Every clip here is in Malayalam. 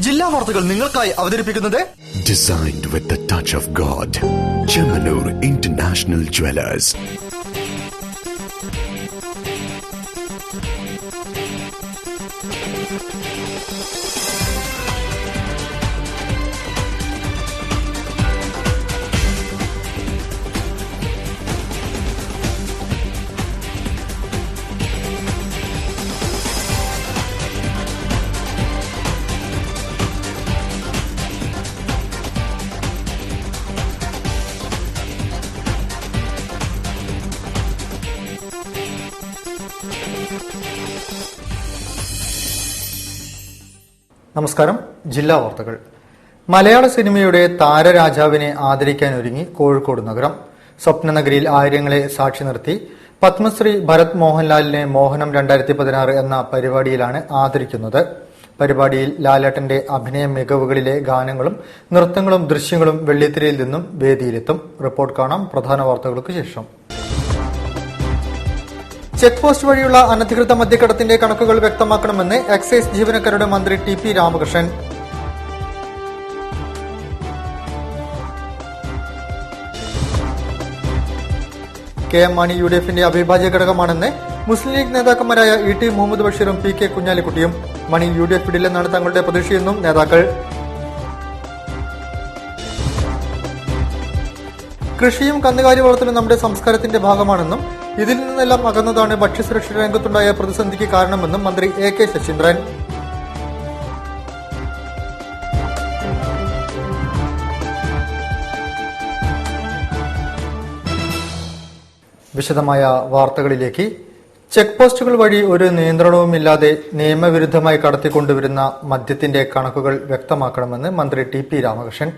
ജില്ലാ വാർത്തകൾ നിങ്ങൾക്കായി അവതരിപ്പിക്കുന്നത് Designed with the touch of God. Chemanur International Jewelers. നമസ്കാരം. ജില്ലാ വാർത്തകൾ. മലയാള സിനിമയുടെ താരരാജാവിനെ ആദരിക്കാനൊരുങ്ങി കോഴിക്കോട് നഗരം. സ്വപ്നനഗരിയിൽ ആയിരങ്ങളെ സാക്ഷി നിർത്തി പത്മശ്രീ ഭരത് മോഹൻലാലിനെ മോഹനം 2016 എന്ന പരിപാടിയിലാണ് ആദരിക്കുന്നത്. പരിപാടിയിൽ ലാലേട്ടന്റെ അഭിനയ മികവുകളിലെ ഗാനങ്ങളും നൃത്തങ്ങളും ദൃശ്യങ്ങളും വെള്ളിത്തിരയിൽ നിന്നും വേദിയിലെത്തും. റിപ്പോർട്ട് കാണാം പ്രധാന വാർത്തകൾക്ക് ശേഷം. ചെക്ക് പോസ്റ്റ് വഴിയുള്ള അനധികൃത മദ്യക്കടത്തിന്റെ കണക്കുകൾ വ്യക്തമാക്കണമെന്ന് എക്സൈസ് ജീവനക്കാരുടെ മന്ത്രി T P Ramakrishnan. K M Mani UDFന്റെ അവിഭാജ്യ ഘടകമാണെന്ന് മുസ്ലിം ലീഗ് നേതാക്കന്മാരായ ഇ ടി മുഹമ്മദ് ബഷീറും പി കെ കുഞ്ഞാലിക്കുട്ടിയും. മണി UDF വിടില്ലെന്നാണ് തങ്ങളുടെ പ്രതീക്ഷയെന്നും നേതാക്കൾ. കൃഷിയും കന്നുകാലി വളർത്തലും നമ്മുടെ സംസ്കാരത്തിന്റെ ഭാഗമാണെന്നും ഇതിൽ നിന്നെല്ലാം അകന്നതാണ് ഭക്ഷ്യസുരക്ഷാ രംഗത്തുണ്ടായ പ്രതിസന്ധിക്ക് കാരണമെന്നും മന്ത്രി എ കെ ശശീന്ദ്രൻ. വിശദമായ വാർത്തകളിലേക്ക്. ചെക്ക് പോസ്റ്റുകൾ വഴി ഒരു നിയന്ത്രണവുമില്ലാതെ നിയമവിരുദ്ധമായി കടത്തിക്കൊണ്ടുവരുന്ന മദ്യത്തിന്റെ കണക്കുകൾ വ്യക്തമാക്കണമെന്ന് മന്ത്രി T P Ramakrishnan.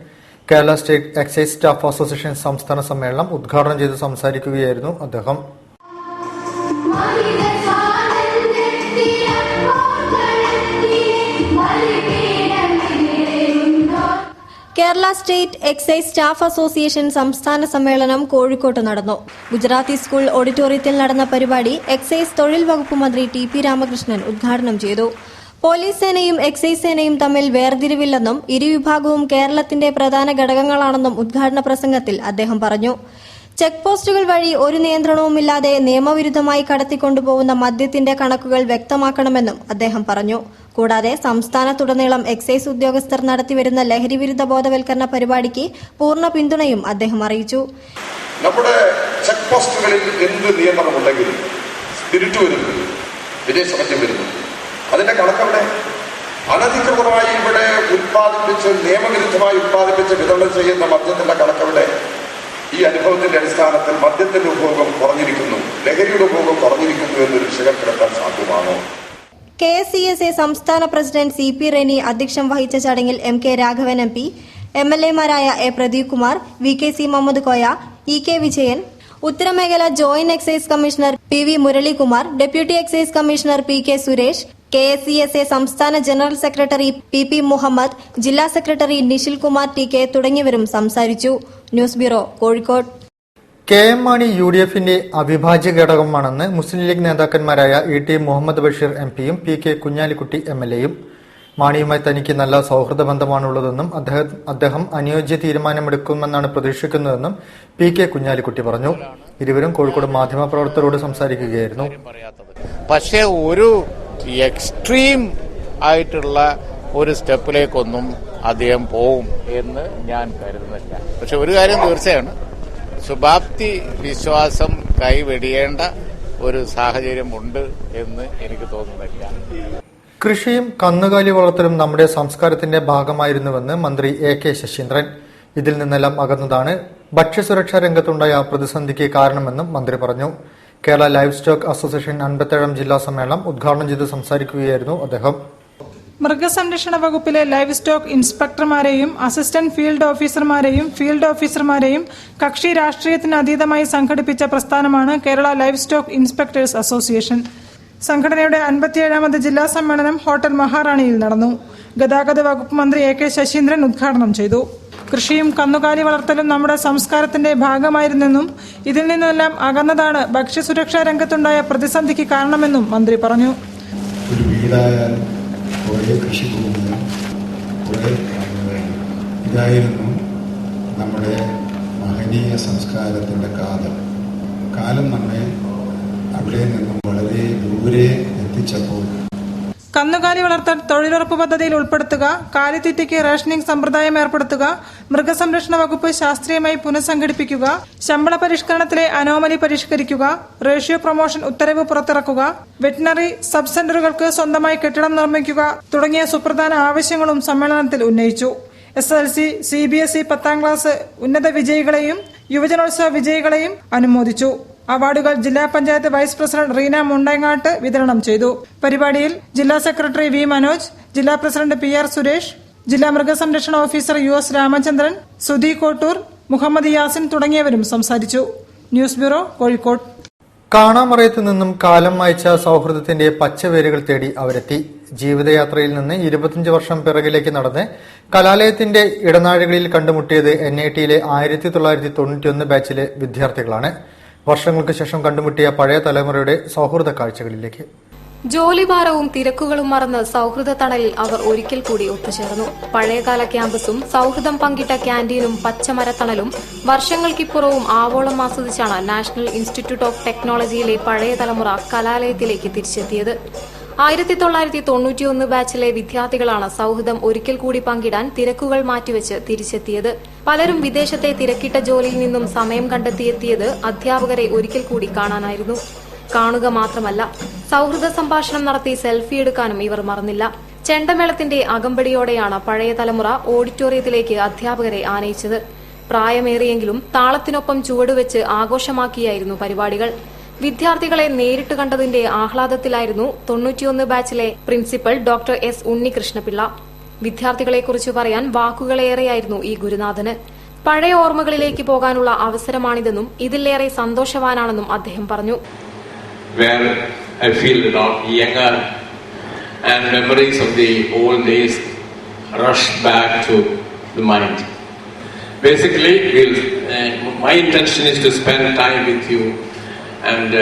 Kerala state excise staff association സംസ്ഥാന സമ്മേളനം ഉദ്ഘാടനം ചെയ്ത് സംസാരിക്കുകയായിരുന്നു അദ്ദേഹം. Kerala state excise staff association സംസ്ഥാന സമ്മേളനം കോഴിക്കോട്ട് നടന്നു. ഗുജറാത്തി സ്കൂൾ ഓഡിറ്റോറിയത്തിൽ നടന്ന പരിപാടി എക്സൈസ് തൊഴിൽ വകുപ്പ് മന്ത്രി ടി പി രാമകൃഷ്ണൻ ഉദ്ഘാടനം ചെയ്തു. പോലീസ് സേനയും എക്സൈസ് സേനയും തമ്മിൽ വേർതിരിവില്ലെന്നും ഇരുവിഭാഗവും കേരളത്തിന്റെ പ്രധാന ഘടകങ്ങളാണെന്നും ഉദ്ഘാടന പ്രസംഗത്തിൽ അദ്ദേഹം പറഞ്ഞു. ചെക്ക് പോസ്റ്റുകൾ വഴി ഒരു നിയന്ത്രണവുമില്ലാതെ നിയമവിരുദ്ധമായി കടത്തിക്കൊണ്ടുപോകുന്ന മദ്യത്തിന്റെ കണക്കുകൾ വ്യക്തമാക്കണമെന്നും അദ്ദേഹം പറഞ്ഞു. കൂടാതെ സംസ്ഥാനത്തുടനീളം എക്സൈസ് ഉദ്യോഗസ്ഥർ നടത്തിവരുന്ന ലഹരിവിരുദ്ധ ബോധവൽക്കരണ പരിപാടിക്ക് പൂർണ്ണ പിന്തുണയും അദ്ദേഹം അറിയിച്ചു. നമ്മുടെ ചെക്ക് പോസ്റ്റുകളിൽ എന്ത് നിയന്ത്രണമുണ്ടെങ്കിലും സ്പിരിറ്റ് വരുന്നു, വിദേശ മദ്യം വരുന്നു, അതിന്റെ കണക്കവിടെ അനധികൃതമായി ഇവിടെ ഉത്പാദിപ്പിച്ച് നിയമവിരുദ്ധമായി ഉത്പാദിപ്പിച്ച് വിതരണം ചെയ്യുന്ന മദ്യത്തിന്റെ കണക്കവിടെ. ഈ അനുഭവത്തിന്റെ അടിസ്ഥാനത്തിൽ മദ്യത്തിന്റെ ഉപഭോഗം കുറഞ്ഞിരിക്കുന്നു, ലഹരിയുടെ ഉപഭോഗം കുറഞ്ഞിരിക്കുന്നു എന്നൊരു വിശകലനം സാധ്യമാണോ? KSCSA സംസ്ഥാന പ്രസിഡന്റ് CP റെനി അധ്യക്ഷം വഹിച്ച ചടങ്ങിൽ MK രാഘവൻ MP, MLA-മാരായ A Pradeep Kumar, VKC Muhammad Koya, EK Vijayan, ഉത്തരമേഖല joint excise commissioner PV Muralikumar, deputy excise commissioner PK Suresh, KSCSA സംസ്ഥാന ജനറൽ സെക്രട്ടറി PP മുഹമ്മദ്, ജില്ലാ സെക്രട്ടറി നിഷിൽ കുമാർ TK തുടങ്ങിയവരും സംസാരിച്ചു. News bureau, Kozhikode. K M Mani UDFന്റെ അവിഭാജ്യ ഘടകമാണെന്ന് മുസ്ലിം ലീഗ് നേതാക്കന്മാരായ ഇ ടി മുഹമ്മദ് ബഷീർ MPയും പി കെ കുഞ്ഞാലിക്കുട്ടി MLAയും. മാണിയുമായി തനിക്ക് നല്ല സൗഹൃദ ബന്ധമാണുള്ളതെന്നും അദ്ദേഹം അനുയോജ്യ തീരുമാനമെടുക്കുമെന്നാണ് പ്രതീക്ഷിക്കുന്നതെന്നും പി കെ കുഞ്ഞാലിക്കുട്ടി പറഞ്ഞു. ഇരുവരും കോഴിക്കോട് മാധ്യമപ്രവർത്തകരോട് സംസാരിക്കുകയായിരുന്നു. പക്ഷേ ഒരു എക്സ്ട്രീം ആയിട്ടുള്ള ഒരു സ്റ്റെപ്പിലേക്കൊന്നും അദ്ദേഹം പോവും എന്ന് ഞാൻ കരുതുന്നില്ല. പക്ഷെ ഒരു കാര്യം തീർച്ചയാണ്, ശുഭാപ്തി വിശ്വാസം കൈവെടിയേണ്ട ഒരു സാഹചര്യമുണ്ട് എന്ന് എനിക്ക് തോന്നുന്നില്ല. കൃഷിയും കന്നുകാലി വളർത്തലും നമ്മുടെ സംസ്കാരത്തിന്റെ ഭാഗമായിരുന്നുവെന്ന് മന്ത്രി എ കെ ശശീന്ദ്രൻ. ഇതിൽ നിന്നെല്ലാം അകന്നതാണ് ഭക്ഷ്യസുരക്ഷാ രംഗത്തുണ്ടായ പ്രതിസന്ധിക്ക് കാരണമെന്നും മന്ത്രി പറഞ്ഞു. കേരള ലൈവ് സ്റ്റോക്ക് അസോസിയേഷൻ 57ാം ജില്ലാ സമ്മേളനം ഉദ്ഘാടനം ചെയ്ത് സംസാരിക്കുകയായിരുന്നു അദ്ദേഹം. മൃഗസംരക്ഷണ വകുപ്പിലെ ലൈവ് സ്റ്റോക്ക് ഇൻസ്പെക്ടർമാരെയും അസിസ്റ്റന്റ് ഫീൽഡ് ഓഫീസർമാരെയും കക്ഷി രാഷ്ട്രീയത്തിന് അതീതമായി സംഘടിപ്പിച്ച പ്രസ്ഥാനമാണ് Kerala live stock inspectors association. സംഘടനയുടെ 57ാമത് ജില്ലാ സമ്മേളനം ഹോട്ടൽ മഹാറാണിയിൽ നടന്നു. ഗതാഗത വകുപ്പ് മന്ത്രി എ കെ ശശീന്ദ്രൻ ഉദ്ഘാടനം ചെയ്തു. കൃഷിയും കന്നുകാലി വളർത്തലും നമ്മുടെ സംസ്കാരത്തിന്റെ ഭാഗമായിരുന്നെന്നും ഇതിൽ നിന്നെല്ലാം അകന്നതാണ് ഭക്ഷ്യസുരക്ഷാ രംഗത്തുണ്ടായ പ്രതിസന്ധിക്ക് കാരണമെന്നും മന്ത്രി പറഞ്ഞു. ഒരു വീടായാലും കുറേ കൃഷിഭൂമിയും ഇതായിരുന്നു നമ്മുടെ മഹനീയ സംസ്കാരത്തിൻ്റെ കാലം നമ്മെ അവിടെ നിന്നും വളരെ ദൂരെ എത്തിച്ചപ്പോൾ കന്നുകാലി വളർത്തൽ തൊഴിലുറപ്പ് പദ്ധതിയിൽ ഉൾപ്പെടുത്തുക, കാലിത്തീറ്റയ്ക്ക് റേഷനിംഗ് സമ്പ്രദായം ഏർപ്പെടുത്തുക, മൃഗസംരക്ഷണ വകുപ്പ് ശാസ്ത്രീയമായി പുനഃസംഘടിപ്പിക്കുക, ശമ്പള പരിഷ്കരണത്തിലെ അനോമലി പരിഷ്കരിക്കുക, റേഷ്യോ പ്രൊമോഷൻ ഉത്തരവ് പുറത്തിറക്കുക, വെറ്റിനറി സബ് സെന്ററുകൾക്ക് സ്വന്തമായി കെട്ടിടം നിർമ്മിക്കുക തുടങ്ങിയ സുപ്രധാന ആവശ്യങ്ങളും സമ്മേളനത്തിൽ ഉന്നയിച്ചു. SSLC, CBSE 10ാം ക്ലാസ് ഉന്നത വിജയികളെയും യുവജനോത്സവ വിജയികളെയും അനുമോദിച്ചു. അവാർഡുകൾ ജില്ലാ പഞ്ചായത്ത് വൈസ് പ്രസിഡന്റ് റീന മുണ്ടങ്ങാട്ട് വിതരണം ചെയ്തു. പരിപാടിയിൽ ജില്ലാ സെക്രട്ടറി വി മനോജ്, ജില്ലാ പ്രസിഡന്റ് PR സുരേഷ്, ജില്ലാ മൃഗസംരക്ഷണ ഓഫീസർ US രാമചന്ദ്രൻ, സുധി കോട്ടൂർ, മുഹമ്മദ് യാസിൻ തുടങ്ങിയവരും സംസാരിച്ചു. News bureau, Kozhikode. കാണാമറയത്തു നിന്നും കാലം മായ്ച്ച സൌഹൃദത്തിന്റെ പച്ചവേരുകൾ തേടി അവരെത്തി. ജീവിതയാത്രയിൽ നിന്ന് 25 വർഷം പിറകിലേക്ക് നടന്ന് കലാലയത്തിന്റെ ഇടനാഴികളിൽ കണ്ടുമുട്ടിയത് NITയിലെ 1991 ബാച്ചിലെ വിദ്യാർത്ഥികളാണ്. വർഷങ്ങൾക്ക് ശേഷം കണ്ടുമുട്ടിയ പഴയ തലമുറയുടെ സൌഹൃദ കാഴ്ചകളിലേക്ക്. ജോലിഭാരവും തിരക്കുകളും മറന്ന് സൌഹൃദ തണലിൽ അവർ ഒരിക്കൽ കൂടി ഒത്തുചേർന്നു. പഴയകാല ക്യാമ്പസും സൌഹൃദം പങ്കിട്ട ക്യാന്റീനും പച്ചമരത്തണലും വർഷങ്ങൾക്കിപ്പുറവും ആവോളം ആസ്വദിച്ചാണ് നാഷണൽ ഇൻസ്റ്റിറ്റ്യൂട്ട് ഓഫ് ടെക്നോളജിയിലെ പഴയ തലമുറ കലാലയത്തിലേക്ക് തിരിച്ചെത്തിയത്. 1991 ബാച്ചിലെ വിദ്യാർത്ഥികളാണ് സൌഹൃദം ഒരിക്കൽ കൂടി പങ്കിടാൻ തിരക്കുകൾ മാറ്റിവെച്ച് തിരിച്ചെത്തിയത്. പലരും വിദേശത്തെ തിരക്കിട്ട ജോലിയിൽ നിന്നും സമയം കണ്ടെത്തിയെത്തിയത് അധ്യാപകരെ ഒരിക്കൽ കൂടി കാണാനായിരുന്നു. കാണുക മാത്രമല്ല, സൌഹൃദ സംഭാഷണം നടത്തി സെൽഫി എടുക്കാനും ഇവർ മറന്നില്ല. ചെണ്ടമേളത്തിന്റെ അകമ്പടിയോടെയാണ് പഴയ തലമുറ ഓഡിറ്റോറിയത്തിലേക്ക് അധ്യാപകരെ ആനയിച്ചത്. പ്രായമേറിയെങ്കിലും താളത്തിനൊപ്പം ചുവടുവെച്ച് ആഘോഷമാക്കിയായിരുന്നു പരിപാടികൾ. വിദ്യാർത്ഥികളെ നേരിട്ട് കണ്ടതിന്റെ ആഹ്ലാദത്തിലായിരുന്നു 91 ബാച്ചിലെ പ്രിൻസിപ്പൽ ഡോക്ടർ S ഉണ്ണികൃഷ്ണപിള്ള. വിദ്യാർത്ഥികളെക്കുറിച്ച് പറയാൻ വാക്കുകളേറെയായിരുന്നു ഈ ഗുരുനാഥന്. പഴയ ഓർമ്മകളിലേക്ക് പോകാനുള്ള അവസരമാണിതെന്നും ഇതിലേറെ സന്തോഷവാനാണെന്നും അദ്ദേഹം പറഞ്ഞു. Where I feel a lot younger and memories of the old days rush back to the mind. Basically, my intention is to spend time with you and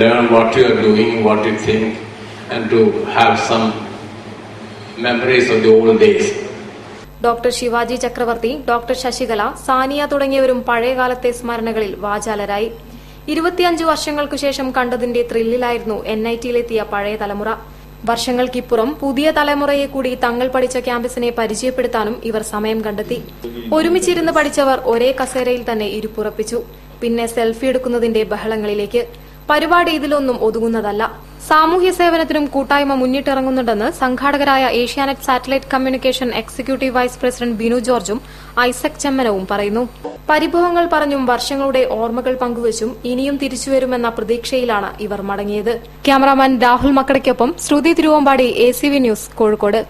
learn what you are doing, what you think, and to have some memories of the old days. Doctor Shivaji ചക്രവർത്തി, ഡോക്ടർ ശശികല, സാനിയ തുടങ്ങിയവരും പഴയകാലത്തെ സ്മരണകളിൽ വാചാലരായി. 25 വർഷങ്ങൾക്കു ശേഷം കണ്ടതിന്റെ ത്രില്ലിലായിരുന്നു NITയിലെത്തിയ പഴയ തലമുറ. വർഷങ്ങൾക്കിപ്പുറം പുതിയ തലമുറയെ കൂടി തങ്ങൾ പഠിച്ച ക്യാമ്പസിനെ പരിചയപ്പെടുത്താനും ഇവർ സമയം കണ്ടെത്തി. ഒരുമിച്ചിരുന്ന് പഠിച്ചവർ ഒരേ കസേരയിൽ തന്നെ ഇരിപ്പുറപ്പിച്ചു. പിന്നെ സെൽഫി എടുക്കുന്നതിന്റെ ബഹളങ്ങളിലേക്ക്. പരിപാടി ഇതിലൊന്നും ഒതുങ്ങുന്നതല്ല. സാമൂഹ്യ സേവനത്തിനും കൂട്ടായ്മ മുന്നിട്ടിറങ്ങുന്നുണ്ടെന്ന് സംഘാടകരായ Asianet satellite communication executive vice president Binu ജോർജും ഐസക് ചെമ്മനവും പറയുന്നു. പരിഭവങ്ങൾ പറഞ്ഞും വർഷങ്ങളുടെ ഓർമ്മകൾ പങ്കുവച്ചും ഇനിയും തിരിച്ചുവരുമെന്ന പ്രതീക്ഷയിലാണ് ഇവർ മടങ്ങിയത്. ക്യാമറാമാൻ രാഹുൽ മക്കടയ്ക്കൊപ്പം ശ്രുതി തിരുവമ്പാടി, ACV ന്യൂസ്, കോഴിക്കോട്.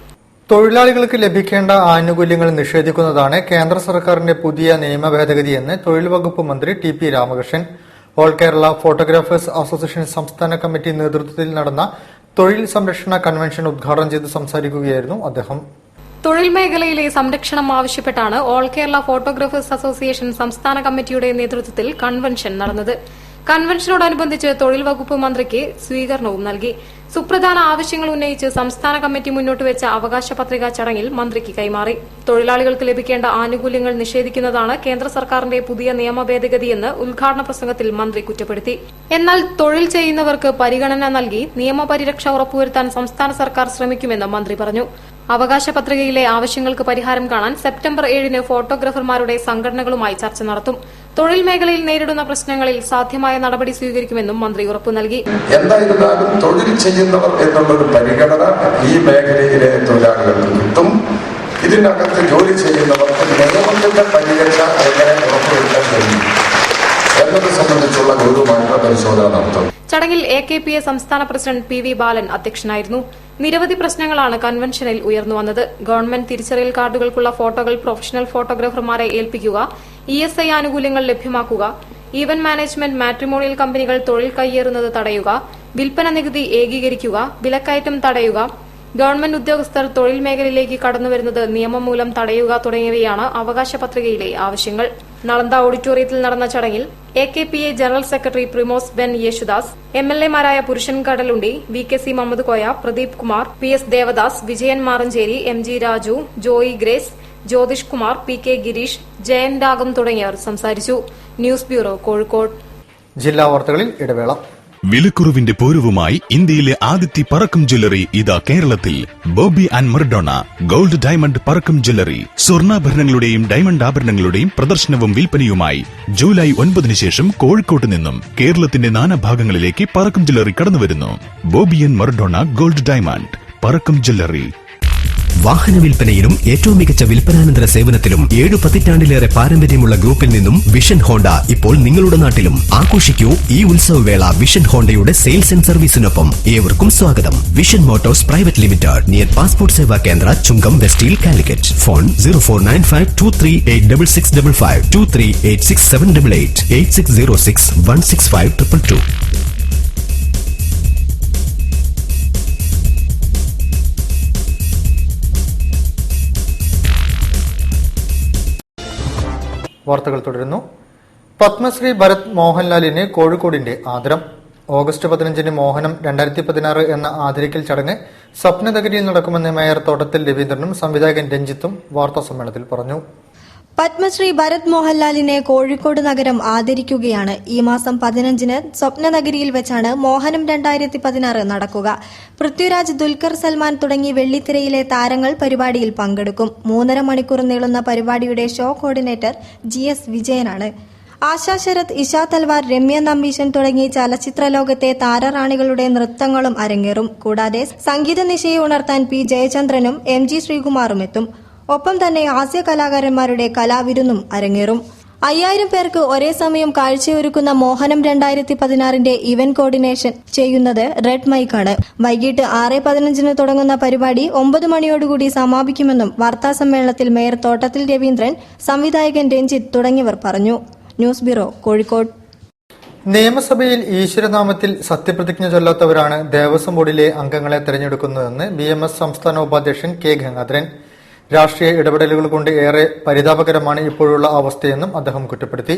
തൊഴിലാളികൾക്ക് ലഭിക്കേണ്ട ആനുകൂല്യങ്ങൾ നിഷേധിക്കുന്നതാണ് കേന്ദ്ര സർക്കാരിന്റെ പുതിയ നിയമ ഭേദഗതിയെന്ന് തൊഴിൽ വകുപ്പ് മന്ത്രി TP Ramakrishnan. All Kerala photographers association സംസ്ഥാന കമ്മിറ്റി നേതൃത്വത്തിൽ നടന്ന തൊഴിൽ സംരക്ഷണ കൺവെൻഷൻ ഉദ്ഘാടനം ചെയ്ത് സംസാരിക്കുകയായിരുന്നു അദ്ദേഹം. തൊഴിൽ മേഖലയിലെ സംരക്ഷണം ആവശ്യപ്പെട്ടാണ് ഓൾ കേരള ഫോട്ടോഗ്രാഫേഴ്സ് അസോസിയേഷൻ സംസ്ഥാന കമ്മിറ്റിയുടെ നേതൃത്വത്തിൽ കൺവെൻഷൻ നടന്നത്. കൺവെൻഷനോടനുബന്ധിച്ച് തൊഴിൽ വകുപ്പ് മന്ത്രിക്ക് സ്വീകരണവും നൽകി. സുപ്രധാന ആവശ്യങ്ങൾ ഉന്നയിച്ച് സംസ്ഥാന കമ്മിറ്റി മുന്നോട്ടുവെച്ച അവകാശ പത്രിക ചടങ്ങിൽ മന്ത്രിക്ക് കൈമാറി. തൊഴിലാളികൾക്ക് ലഭിക്കേണ്ട ആനുകൂല്യങ്ങൾ നിഷേധിക്കുന്നതാണ് കേന്ദ്ര സർക്കാരിന്റെ പുതിയ നിയമ ഭേദഗതിയെന്ന് ഉദ്ഘാടന പ്രസംഗത്തിൽ മന്ത്രി കുറ്റപ്പെടുത്തി. എന്നാൽ തൊഴിൽ ചെയ്യുന്നവർക്ക് പരിഗണന നൽകി നിയമപരിരക്ഷ ഉറപ്പുവരുത്താൻ സംസ്ഥാന സർക്കാർ ശ്രമിക്കുമെന്ന് മന്ത്രി പറഞ്ഞു. അവകാശ പത്രികയിലെ ആവശ്യങ്ങൾക്ക് പരിഹാരം കാണാൻ സെപ്റ്റംബർ 7-ന് ഫോട്ടോഗ്രാഫർമാരുടെ സംഘടനകളുമായി ചർച്ച നടത്തും. തൊഴിൽ മേഖലയിൽ നേരിടുന്ന പ്രശ്നങ്ങളിൽ സാധ്യമായ നടപടി സ്വീകരിക്കുമെന്നും മന്ത്രി ഉറപ്പു നൽകി. എന്തായിരുന്നാലും തൊഴിൽ ചെയ്യുന്നവർ എന്നുള്ളൊരു പരിഗണന ഈ മേഖലയിലെ തൊഴിലാളികൾക്ക് കിട്ടും. ഇതിനകത്ത് ജോലി ചെയ്യുന്നവർക്ക് നിയമത്തിന്റെ പരിരക്ഷ എങ്ങനെ ഉറപ്പുവരുത്താൻ കഴിയും എന്നത് സംബന്ധിച്ചുള്ള ഗൗരവമായിട്ടുള്ള പരിശോധന നടത്തും. ചടങ്ങിൽ AKPA സംസ്ഥാന പ്രസിഡന്റ് PV ബാലൻ അധ്യക്ഷനായിരുന്നു. നിരവധി പ്രശ്നങ്ങളാണ് കൺവെൻഷനിൽ ഉയർന്നുവന്നത്. ഗവൺമെന്റ് തിരിച്ചറിയൽ കാർഡുകൾക്കുള്ള ഫോട്ടോകൾ പ്രൊഫഷണൽ ഫോട്ടോഗ്രാഫർമാരെ ഏൽപ്പിക്കുക, ESI ആനുകൂല്യങ്ങൾ ലഭ്യമാക്കുക, ഈവന്റ് മാനേജ്മെന്റ് മാട്രിമോണിയൽ കമ്പനികൾ തൊഴിൽ കയ്യേറുന്നത് തടയുക, വിൽപ്പന നികുതി ഏകീകരിക്കുക, വിലക്കയറ്റം തടയുക, ഗവൺമെന്റ് ഉദ്യോഗസ്ഥർ തൊഴിൽ മേഖലയിലേക്ക് കടന്നുവരുന്നത് നിയമം മൂലം തടയുക തുടങ്ങിയവയാണ് അവകാശ പത്രികയിലെ ആവശ്യങ്ങൾ. നളന്ദ ഓഡിറ്റോറിയത്തിൽ നടന്ന ചടങ്ങിൽ AKPA general secretary Primos Ben Yesudas, MLA-മാരായ Purushan Kadalundi, VKC Muhammad Koya, Pradeep Kumar, PS Devadas, Vijayan Maranchery, MG Raju, Joy Grace, Jyothish Kumar, PK Gireesh, Jayan Ragam തുടങ്ങിയവർ സംസാരിച്ചു. News bureau, Kozhikode. ജില്ലാ വാർത്തകളിൽ ഇടവേള. വിലക്കുറവിന്റെ പൂരവുമായി ഇന്ത്യയിലെ ആദ്യത്തെ പറക്കം ജ്വല്ലറി ഇതാ കേരളത്തിൽ. Bobby and Maradona gold diamond Parakkam jewellery. സ്വർണ്ണാഭരണങ്ങളുടെയും ഡയമണ്ട് ആഭരണങ്ങളുടെയും പ്രദർശനവും വിൽപ്പനയുമായി ജൂലൈ 9 ശേഷം കോഴിക്കോട്ട് നിന്നും കേരളത്തിന്റെ നാനാഭാഗങ്ങളിലേക്ക് പറക്കം ജ്വല്ലറി കടന്നുവരുന്നു. Bobby and Maradona gold diamond Parakkam jewellery. വാഹന വിൽപ്പനയിലും ഏറ്റവും മികച്ച വിൽപ്പനാനന്തര സേവനത്തിലും 7 പതിറ്റാണ്ടിലേറെ പാരമ്പര്യമുള്ള ഗ്രൂപ്പിൽ നിന്നും വിഷൻ ഹോണ്ട ഇപ്പോൾ നിങ്ങളുടെ നാട്ടിലും. ആഘോഷിക്കൂ ഈ ഉത്സവവേള വിഷൻ ഹോണ്ടയുടെ സെയിൽസ് ആൻഡ് സർവീസിനൊപ്പം. ഏവർക്കും സ്വാഗതം. Vision motors private limited, near passport Seva Kendra, Chungam, വെസ്റ്റീൽ, Calicut. Phone 0495238665, 23866788, 8606165222. വാർത്തകൾ തുടരുന്നു. പത്മശ്രീ ഭരത് മോഹൻലാലിന് കോഴിക്കോടിന്റെ ആദരം. ഓഗസ്റ്റ് 15 മോഹനം 2016 എന്ന ആദരിക്കൽ ചടങ്ങ് സ്വപ്നനഗരിയിൽ നടക്കുമെന്ന് മേയർ തോട്ടത്തിൽ രവീന്ദ്രനും സംവിധായകൻ രഞ്ജിത്തും വാർത്താസമ്മേളനത്തിൽ പറഞ്ഞു. പത്മശ്രീ ഭരത് മോഹൻലാലിനെ കോഴിക്കോട് നഗരം ആദരിക്കുകയാണ്. ഈ മാസം 15-ന് സ്വപ്നനഗരിയിൽ വെച്ചാണ് മോഹനം 2016 നടക്കുക. പൃഥ്വിരാജ്, ദുൽഖർ സൽമാൻ തുടങ്ങി വെള്ളിത്തിരയിലെ താരങ്ങൾ പരിപാടിയിൽ പങ്കെടുക്കും. 3.5 മണിക്കൂർ നീളുന്ന പരിപാടിയുടെ ഷോ കോർഡിനേറ്റർ GS വിജയനാണ്. ആശാ ശരത്, ഇഷ തൽവാർ, രമ്യ നമ്പീശൻ തുടങ്ങി ചലച്ചിത്ര ലോകത്തെ താരറാണികളുടെ നൃത്തങ്ങളും അരങ്ങേറും. കൂടാതെ സംഗീത നിശയെ ഉണർത്താൻ P ജയചന്ദ്രനും MG ശ്രീകുമാറും എത്തും. ഒപ്പം തന്നെ ഹാസ്യ കലാകാരന്മാരുടെ കലാവിരുന്നും അരങ്ങേറും. 5000 പേർക്ക് ഒരേ സമയം കാഴ്ചയൊരുക്കുന്ന മോഹനം 2016 ഇവന്റ് കോർഡിനേഷൻ ചെയ്യുന്നത് റെഡ് മൈക്കാണ്. വൈകിട്ട് 6:15 തുടങ്ങുന്ന പരിപാടി 9 മണിയോടുകൂടി സമാപിക്കുമെന്നും വാർത്താസമ്മേളനത്തിൽ മേയർ തോട്ടത്തിൽ രവീന്ദ്രൻ, സംവിധായകൻ രഞ്ജിത്ത് തുടങ്ങിയവർ പറഞ്ഞു. News bureau, Kozhikode. നിയമസഭയിൽ ഈശ്വരനാമത്തിൽ സത്യപ്രതിജ്ഞ ചൊല്ലാത്തവരാണ് ദേവസ്വം ബോർഡിലെ അംഗങ്ങളെ തെരഞ്ഞെടുക്കുന്നതെന്ന് BMS സംസ്ഥാന ഉപാധ്യക്ഷൻ K ഗംഗാധരൻ. രാഷ്ട്രീയ ഇടപെടലുകൾ കൊണ്ട് ഏറെ പരിതാപകരമാണ് ഇപ്പോഴുള്ള അവസ്ഥയെന്നും അദ്ദേഹം കുറ്റപ്പെടുത്തി.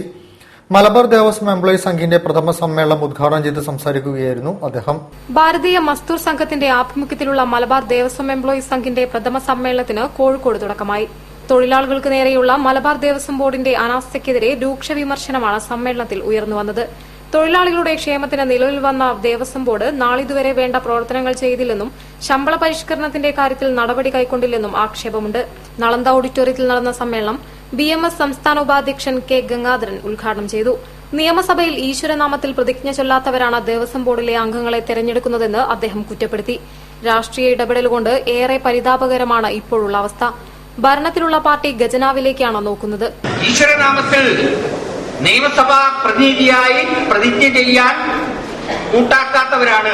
മലബാർ ദേവസ്വം എംപ്ലോയീസ് സംഘിന്റെ പ്രഥമ സമ്മേളനം ഉദ്ഘാടനം ചെയ്ത് സംസാരിക്കുകയായിരുന്നു അദ്ദേഹം. ഭാരതീയ മസ്ദൂർ സംഘത്തിന്റെ ആഭിമുഖ്യത്തിലുള്ള മലബാർ ദേവസ്വം എംപ്ലോയീസ് സംഘിന്റെ പ്രഥമ സമ്മേളനത്തിന് കോഴിക്കോട് തുടക്കമായി. തൊഴിലാളികൾക്ക് നേരെയുള്ള മലബാർ ദേവസ്വം ബോർഡിന്റെ അനാസ്ഥയ്ക്കെതിരെ രൂക്ഷ വിമർശനമാണ് സമ്മേളനത്തിൽ ഉയർന്നുവന്നത്. തൊഴിലാളികളുടെ ക്ഷേമത്തിന് നിലവിൽ വന്ന ദേവസ്വം ബോർഡ് നാളിതുവരെ വേണ്ട പ്രവർത്തനങ്ങൾ ചെയ്തില്ലെന്നും ശമ്പള പരിഷ്കരണത്തിന്റെ കാര്യത്തിൽ നടപടി കൈക്കൊണ്ടില്ലെന്നും ആക്ഷേപമുണ്ട്. നളന്ദ ഓഡിറ്റോറിയത്തിൽ നടന്ന സമ്മേളനം BMS സംസ്ഥാന ഉപാധ്യക്ഷൻ K ഗംഗാധരൻ ഉദ്ഘാടനം ചെയ്തു. നിയമസഭയിൽ ഈശ്വരനാമത്തിൽ പ്രതിജ്ഞ ചൊല്ലാത്തവരാണ് ദേവസ്വം ബോർഡിലെ അംഗങ്ങളെ തെരഞ്ഞെടുക്കുന്നതെന്ന് അദ്ദേഹം കുറ്റപ്പെടുത്തി. രാഷ്ട്രീയ ഇടപെടലുകൊണ്ട് ഏറെ പരിതാപകരമാണ് ഇപ്പോഴുള്ള അവസ്ഥ. ഭരണത്തിലുള്ള പാർട്ടി ഖജനാവിലേക്കാണ് നോക്കുന്നത്. ഈശ്വരനാമത്തിൽ നിയമസഭാ പ്രതിനിധിയായി പ്രതിജ്ഞ ചെയ്യാൻ കൂട്ടാക്കാത്തവരാണ്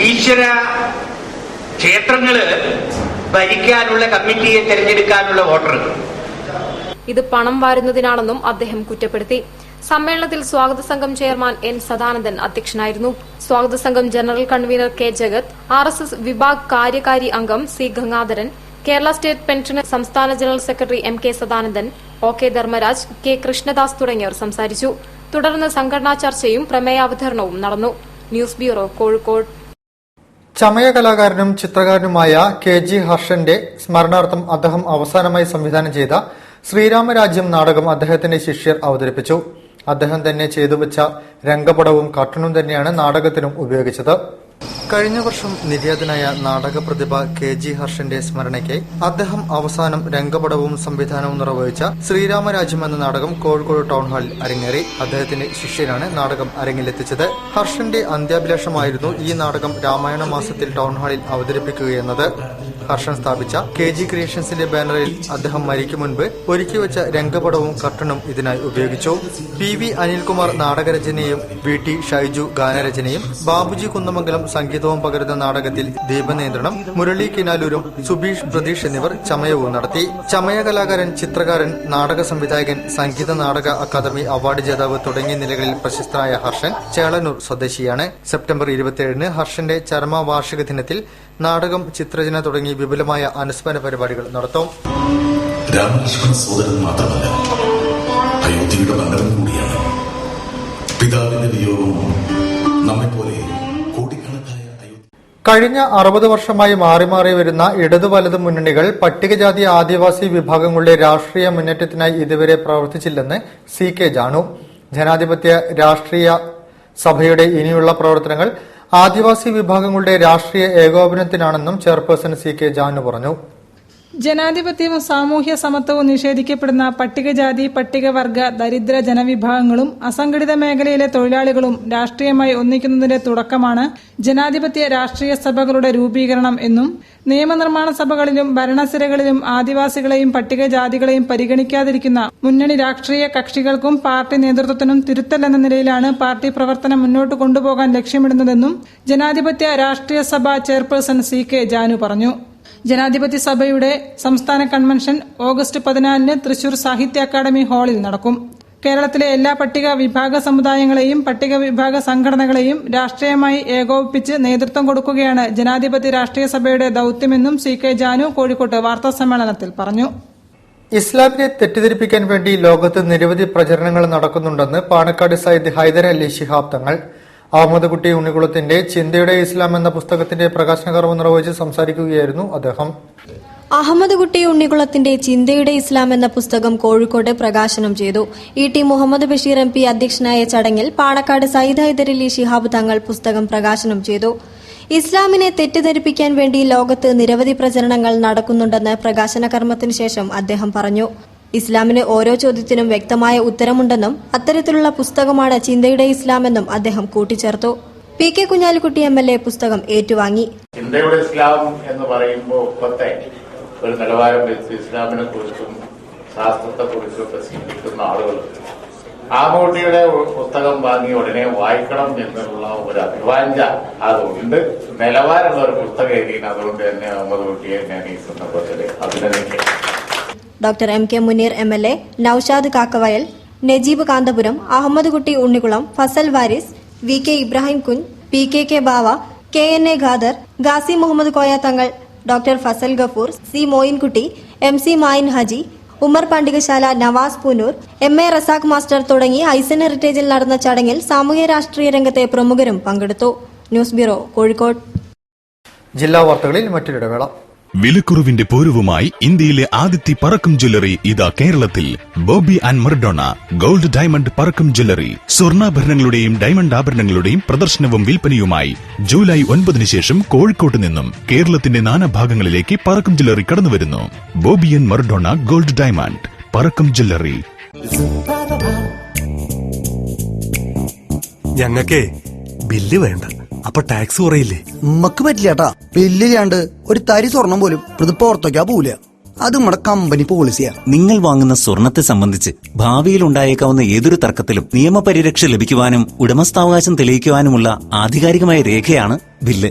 ഈശ്വര ക്ഷേത്രങ്ങള് ഭരിക്കാനുള്ള കമ്മിറ്റിയെ തെരഞ്ഞെടുക്കാനുള്ള വോട്ടർ. ഇത് പണം വാരുന്നതിനാണെന്നും അദ്ദേഹം കുറ്റപ്പെടുത്തി. സമ്മേളനത്തിൽ സ്വാഗത സംഘം ചെയർമാൻ N സദാനന്ദൻ അധ്യക്ഷനായിരുന്നു. സ്വാഗത സംഘം general convener K Jagat, RSS വിഭാഗ് കാര്യകാരി അംഗം C Gangadharan, Kerala state pension സംസ്ഥാന general secretary MK Sadanandan, OK Dharmaraj, K Krishnadas തുടങ്ങിയവർ സംസാരിച്ചു. തുടർന്ന് സംഘടനാ ചർച്ചയും പ്രമേയാവതരണവും നടന്നു. News bureau, Kozhikode. ചമയ കലാകാരനും ചിത്രകാരനുമായ KG ഹർഷന്റെ സ്മരണാർത്ഥം അദ്ദേഹം അവസാനമായി സംവിധാനം ചെയ്ത ശ്രീരാമരാജ്യം നാടകം അദ്ദേഹത്തിന്റെ ശിഷ്യർ അവതരിപ്പിച്ചു. അദ്ദേഹം തന്നെ ചെയ്തുവച്ച രംഗപടവും കാർട്ടൂണും തന്നെയാണ് നാടകത്തിനും ഉപയോഗിച്ചത്. കഴിഞ്ഞ വർഷം നിര്യാതനായ നാടക പ്രതിഭ KG ഹർഷന്റെ സ്മരണയ്ക്ക് അദ്ദേഹം അവസാനം രംഗപടവും സംവിധാനവും നിർവഹിച്ച ശ്രീരാമരാജ്യം എന്ന നാടകം കോഴിക്കോട് ടൗൺ ഹാളിൽ അരങ്ങേറി. അദ്ദേഹത്തിന്റെ ശിഷ്യരാണ് നാടകം അരങ്ങിലെത്തിച്ചത്. ഹർഷന്റെ അന്ത്യാഭിലാഷമായിരുന്നു ഈ നാടകം രാമായണ മാസത്തിൽ ടൗൺ ഹാളിൽ അവതരിപ്പിക്കുകയെന്നത്. ഹർഷൻ സ്ഥാപിച്ച KG ക്രിയേഷൻസിന്റെ ബാനറിൽ അദ്ദേഹം മരിക്കും മുൻപ് ഒരുക്കിവെച്ച രംഗപടവും കർട്ടനും ഇതിനായി ഉപയോഗിച്ചു. PV അനിൽകുമാർ നാടകരചനയും VT ഷൈജു ഗാനരചനയും ബാബുജി കുന്നമംഗലം സംഗീതവും പകരുന്ന നാടകത്തിൽ ദീപനിയന്ത്രണം മുരളി കിനാലൂരും സുബീഷ് പ്രതീഷ് എന്നിവർ ചമയവും നടത്തി. ചമയ കലാകാരൻ, ചിത്രകാരൻ, നാടക സംവിധായകൻ, സംഗീത നാടക അക്കാദമി അവാർഡ് ജേതാവ് തുടങ്ങിയ നിലകളിൽ പ്രശസ്തനായ ഹർഷൻ ചേളന്നൂർ സ്വദേശിയാണ്. സെപ്റ്റംബർ 27-ന് ഹർഷന്റെ ചരമവാർഷിക ദിനത്തിൽ നാടകം, ചിത്രരചന തുടങ്ങി വിപുലമായ അനുസ്മരണ പരിപാടികൾ നടത്തും. രാമകൃഷ്ണ സോദരൻ മാത്രമല്ല, അയോധ്യയുടെ മണ്ഡലം കൂടിയാണ്. പിതാവിന്റെ വിയോഗം നമ്മെപ്പോലെ കഴിഞ്ഞ 60 വർഷമായി മാറി മാറി വരുന്ന ഇടതു വലതു മുന്നണികൾ പട്ടികജാതി ആദിവാസി വിഭാഗങ്ങളുടെ രാഷ്ട്രീയ മുന്നേറ്റത്തിനായി ഇതുവരെ പ്രവർത്തിച്ചില്ലെന്ന് CK ജാനു. ജനാധിപത്യ രാഷ്ട്രീയ സഭയുടെ ഇനിയുള്ള പ്രവർത്തനങ്ങൾ ആദിവാസി വിഭാഗങ്ങളുടെ രാഷ്ട്രീയ ഏകോപനത്തിനാണെന്നും ചെയർപേഴ്സൺ CK ജാനു പറഞ്ഞു. ജനാധിപത്യവും സാമൂഹ്യ സമത്വവും നിഷേധിക്കപ്പെടുന്ന പട്ടികജാതി, പട്ടികവർഗ, ദരിദ്ര ജനവിഭാഗങ്ങളും അസംഘടിത മേഖലയിലെ തൊഴിലാളികളും രാഷ്ട്രീയമായി ഒന്നിക്കുന്നതിന്റെ തുടക്കമാണ് ജനാധിപത്യ രാഷ്ട്രീയ സഭകളുടെ രൂപീകരണം എന്നും നിയമനിർമ്മാണ സഭകളിലും ഭരണസിരകളിലും ആദിവാസികളെയും പട്ടികജാതികളെയും പരിഗണിക്കാതിരിക്കുന്ന മുന്നണി രാഷ്ട്രീയ കക്ഷികൾക്കും പാർട്ടി നേതൃത്വത്തിനും തിരുത്തൽ എന്ന നിലയിലാണ് പാർട്ടി പ്രവർത്തനം മുന്നോട്ട് കൊണ്ടുപോകാൻ ലക്ഷ്യമിടുന്നതെന്നും ജനാധിപത്യ രാഷ്ട്രീയ സഭ ചെയർപേഴ്സൺ CK ജാനു പറഞ്ഞു. ജനാധിപത്യ സഭയുടെ സംസ്ഥാന കൺവെൻഷൻ ഓഗസ്റ്റ് 14 തൃശൂർ സാഹിത്യ അക്കാദമി ഹാളിൽ നടക്കും. കേരളത്തിലെ എല്ലാ പട്ടിക വിഭാഗ സമുദായങ്ങളെയും പട്ടിക വിഭാഗ സംഘടനകളെയും രാഷ്ട്രീയമായി ഏകോപിപ്പിച്ച് നേതൃത്വം കൊടുക്കുകയാണ് ജനാധിപത്യ രാഷ്ട്രീയ സഭയുടെ ദൌത്യമെന്നും CK ജാനു കോഴിക്കോട്ട് വാർത്താസമ്മേളനത്തിൽ പറഞ്ഞു. ഇസ്ലാമിനെ തെറ്റിദ്ധരിപ്പിക്കാൻ വേണ്ടി ലോകത്ത് നിരവധി പ്രചരണങ്ങൾ നടക്കുന്നുണ്ടെന്ന് പാണക്കാട് സയ്യിദ് ഹൈദർ അലി ശിഹാബ് തങ്ങൾ. അഹമ്മദ് കുട്ടി ഉണ്ണിക്കുളത്തിന്റെ ചിന്തയുടെ ഇസ്ലാം എന്ന പുസ്തകത്തിന്റെ പ്രകാശന കർമ്മം നിർവഹിച്ച് സംസാരിക്കുകയായിരുന്നു അദ്ദേഹം. അഹമ്മദ് കുട്ടി ഉണ്ണിക്കുളത്തിന്റെ ചിന്തയുടെ ഇസ്ലാം എന്ന പുസ്തകം കോഴിക്കോട് പ്രകാശനം ചെയ്തു. ET മുഹമ്മദ് ബഷീർ MP അധ്യക്ഷനായ ചടങ്ങിൽ പാണക്കാട് സയ്യിദ് ഹൈദർ അലി ശിഹാബ് തങ്ങൾ പുസ്തകം പ്രകാശനം ചെയ്തു. ഇസ്ലാമിനെ തെറ്റിദ്ധരിപ്പിക്കാൻ വേണ്ടി ലോകത്ത് നിരവധി പ്രചരണങ്ങൾ നടക്കുന്നുണ്ടെന്ന് പ്രകാശന കർമ്മത്തിന് ശേഷം അദ്ദേഹം പറഞ്ഞു. ഇസ്ലാമിന് ഓരോ ചോദ്യത്തിനും വ്യക്തമായ ഉത്തരമുണ്ടെന്നും അത്തരത്തിലുള്ള പുസ്തകമാണ് ചിന്തയുടെ ഇസ്ലാമെന്നും അദ്ദേഹം കൂട്ടിച്ചേർത്തു. PK കുഞ്ഞാലിക്കുട്ടി MLA പുസ്തകം ഏറ്റുവാങ്ങി. ചിന്തയുടെ ഇസ്ലാം എന്ന് പറയുമ്പോൾ ഇപ്പോഴത്തെ ഒരു നിലവാരം വെച്ച് ഇസ്ലാമിനെ കുറിച്ചും ശാസ്ത്രത്തെ കുറിച്ചും ഒക്കെ ചിന്തിക്കുന്ന ആളുകൾ ആമോട്ടിയുടെ പുസ്തകം വാങ്ങി ഉടനെ വായിക്കണം എന്നുള്ള ഒരു അഭിവാഞ്ച അതുകൊണ്ട് നിലവാരമുള്ള ഒരു പുസ്തകം എഴുതിയാണ്. അതുകൊണ്ട് തന്നെ അഹമ്മദ് കുട്ടിയെ ഞാൻ ഈ സന്ദർഭത്തിൽ അഭിനന്ദിക്കുന്നു. Doctor MK Muneer MLA, Naushad Kakkavayal, Najeeb Kanthapuram, Ahammed Kutty Unnikulam, Fasal Waris, VK Ibrahim കുഞ്ഞ്, PKK ബാവ, KNA Khader, Ghazi Muhammed Koya Thangal, doctor Fazal Gafoor, C Moyinkutty, MC Mayin Haji, Umar Pandikasala, Navas Poonoor, MA Razak master തുടങ്ങി ഐസൻ ഹെറിറ്റേജിൽ നടന്ന ചടങ്ങിൽ സാമൂഹ്യ രാഷ്ട്രീയ രംഗത്തെ പ്രമുഖരും പങ്കെടുത്തു. News bureau, Kozhikode. ജില്ലാ വാർത്തകളിൽ മറ്റൊരിടവേള. വിലക്കുറവിന്റെ പൂരവുമായി ഇന്ത്യയിലെ ആദ്യത്തെ പറക്കം ജ്വല്ലറി ഇതാ കേരളത്തിൽ. Bobby and Maradona gold diamond Parakkam jewellery. സ്വർണ്ണാഭരണങ്ങളുടെയും ഡയമണ്ട് ആഭരണങ്ങളുടെയും പ്രദർശനവും വിൽപ്പനയുമായി ജൂലൈ 9 ശേഷം കോഴിക്കോട്ട് നിന്നും കേരളത്തിന്റെ നാനാഭാഗങ്ങളിലേക്ക് പറക്കം ജ്വല്ലറി കടന്നുവരുന്നു. Bobby and Maradona gold diamond Parakkam jewellery. ഞങ്ങൾക്കേ ബില്ല് വേണ്ട, അപ്പൊ ടാക്സ് കുറയില്ലേ? നമ്മക്ക് പറ്റില്ലാട്ടാ. ബില്ല് ചെയ്യാണ്ട് ഒരു തരി സ്വർണം പോലും ഇത് പുറത്തേക്കാ പോവില്ല. അത് നമ്മുടെ കമ്പനി പോളിസിയാ. നിങ്ങൾ വാങ്ങുന്ന സ്വർണത്തെ സംബന്ധിച്ച് ഭാവിയിൽ ഉണ്ടായേക്കാവുന്ന ഏതൊരു തർക്കത്തിലും നിയമപരിരക്ഷ ലഭിക്കുവാനും ഉടമസ്ഥാവകാശം തെളിയിക്കുവാനുമുള്ള ആധികാരികമായ രേഖയാണ് ബില്ല്.